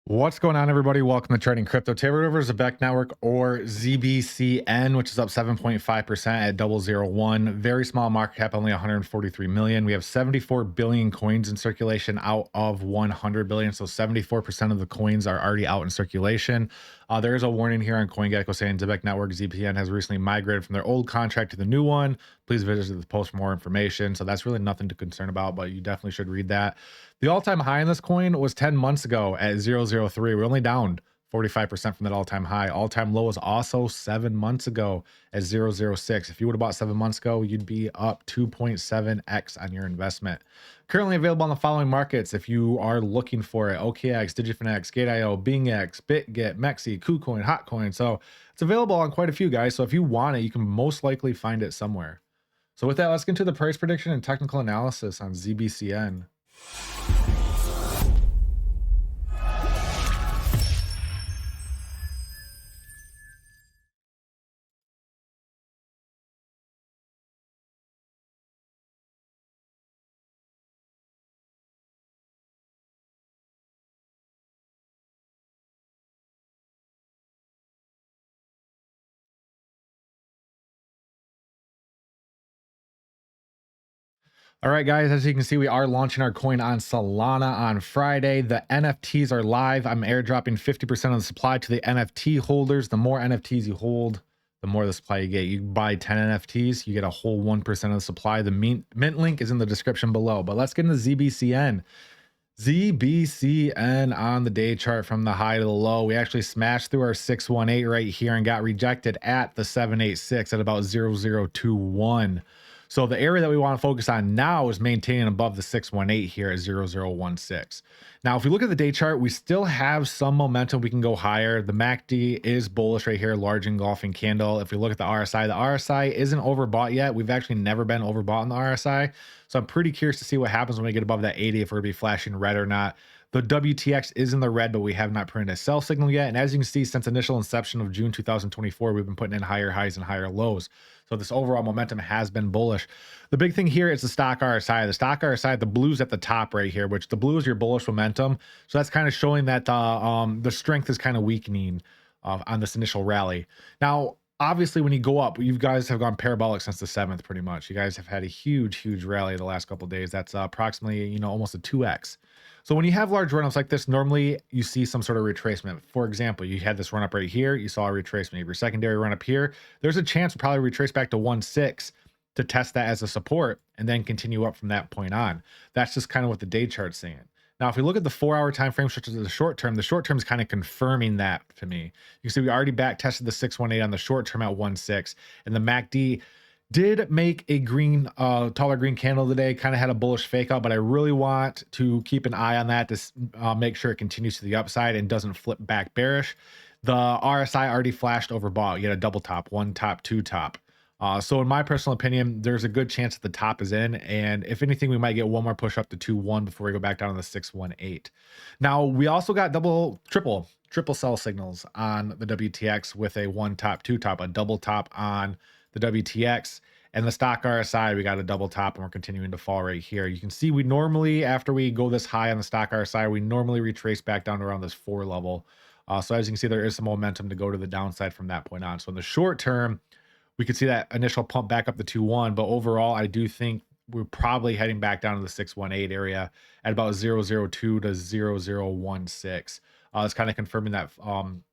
What's going on, everybody? Welcome to Trading Crypto. Today we're over Zebec Network, or ZBCN, which is up 7.5% at 001. Very small market cap, only 143 million. We have 74 billion coins in circulation out of 100 billion. So 74% of the coins are already out in circulation. There is a warning here on CoinGecko saying Zebec Network ZBCN has recently migrated from their old contract to the new one. Please visit the post for more information. So that's really nothing to concern about, but you definitely should read that. The all-time high in this coin was 10 months ago at 003. We're only down 45% from that all-time high. All-time low was also 7 months ago at 006. If you would have bought 7 months ago, you'd be up 2.7x on your investment. Currently available on the following markets if you are looking for it: OKX, DigiFinex, Gate.io, BingX, BitGet, Mexi, KuCoin, Hotcoin. So it's available on quite a few, guys. So if you want it, you can most likely find it somewhere. So with that, let's get into the price prediction and technical analysis on ZBCN. All right, guys, as you can see, we are launching our coin on Solana on Friday. The NFTs are live. I'm airdropping 50% of the supply to the NFT holders. The more NFTs you hold, the more the supply you get. You buy 10 NFTs, you get a whole 1% of the supply. The mint link is in the description below. But let's get into ZBCN. ZBCN on the day chart from the high to the low. We actually smashed through our 618 right here and got rejected at the 786 at about 0021. So the area that we want to focus on now is maintaining above the 618 here at 0016. Now, if we look at the day chart, we still have some momentum. We can go higher. The MACD is bullish right here, large engulfing candle. If we look at the RSI isn't overbought yet. We've actually never been overbought in the RSI. So I'm pretty curious to see what happens when we get above that 80, if we're going to be flashing red or not. The WTX is in the red, but we have not printed a sell signal yet. And as you can see, since initial inception of June 2024, we've been putting in higher highs and higher lows. So this overall momentum has been bullish. The big thing here is the stock RSI. The stock RSI, the blue's at the top right here, which the blue is your bullish momentum. So that's kind of showing that the strength is kind of weakening on this initial rally. Now, obviously, when you go up, you guys have gone parabolic since the 7th, pretty much. You guys have had a huge rally the last couple of days. That's approximately, almost a 2x. So when you have large run-ups like this, normally you see some sort of retracement. For example, you had this run-up right here. You saw a retracement. You have your secondary run-up here. There's a chance we'll probably retrace back to 1.6 to test that as a support and then continue up from that point on. That's just kind of what the day chart's saying. Now, if we look at the 4-hour time frame, such as the short term is kind of confirming that to me. You can see we already back tested the 618 on the short term at 1.6, and the MACD did make a green, taller green candle today, kind of had a bullish fake out, but I really want to keep an eye on that to make sure it continues to the upside and doesn't flip back bearish. The RSI already flashed overbought. You had a double top, one top, two top. So in my personal opinion, there's a good chance that the top is in, and if anything, we might get one more push up to 2-1 before we go back down to the 618. Now, we also got triple sell signals on the WTX with a one top, two top, a double top on the WTX, and the stock RSI, we got a double top, and we're continuing to fall right here. You can see we normally, after we go this high on the stock RSI, we normally retrace back down to around this 4 level. So as you can see, there is some momentum to go to the downside from that point on. So in the short term, we could see that initial pump back up to 2-1, but overall, I do think we're probably heading back down to the 618 area at about 002 to 0016. It's kind of confirming that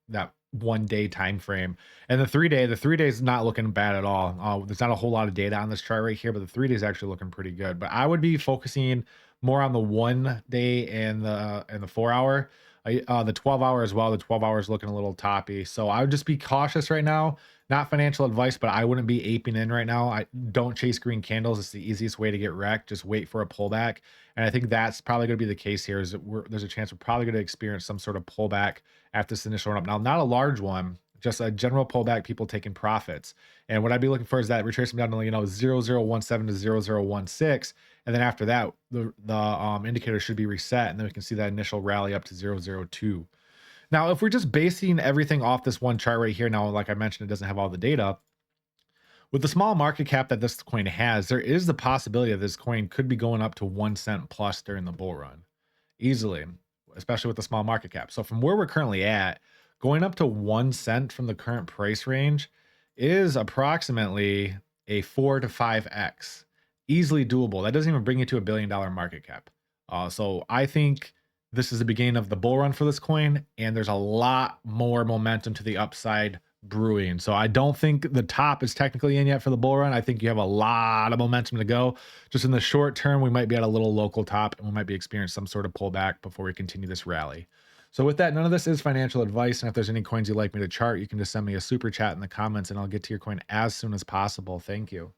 that 1 day time frame. And the 3-day is not looking bad at all. There's not a whole lot of data on this chart right here, but the 3-day is actually looking pretty good. But I would be focusing more on the 1 day and the 4-hour. The 12-hour as well. The 12-hour is looking a little toppy, so I would just be cautious right now. Not financial advice, but I wouldn't be aping in right now. I don't chase green candles. It's the easiest way to get wrecked. Just wait for a pullback, and I think that's probably going to be the case here. Is that there's a chance we're probably going to experience some sort of pullback after this initial run up. Now, not a large one, just a general pullback, people taking profits. And what I'd be looking for is that retracement down to 0017 to 0016, and then after that, the indicator should be reset, and then we can see that initial rally up to 002. Now, if we're just basing everything off this one chart right here, now, like I mentioned, it doesn't have all the data. With the small market cap that this coin has, there is the possibility that this coin could be going up to 1 cent plus during the bull run, easily. especially with the small market cap. So from where we're currently at, going up to 1 cent from the current price range is approximately a 4 to 5x, easily doable. That doesn't even bring you to $1 billion market cap. So I think this is the beginning of the bull run for this coin, and there's a lot more momentum to the upside brewing. So I don't think the top is technically in yet for the bull run. I think you have a lot of momentum to go. Just in the short term, we might be at a little local top, and we might be experiencing some sort of pullback before we continue this rally. So with that, none of this is financial advice. And if there's any coins you'd like me to chart, you can just send me a super chat in the comments and I'll get to your coin as soon as possible. Thank you.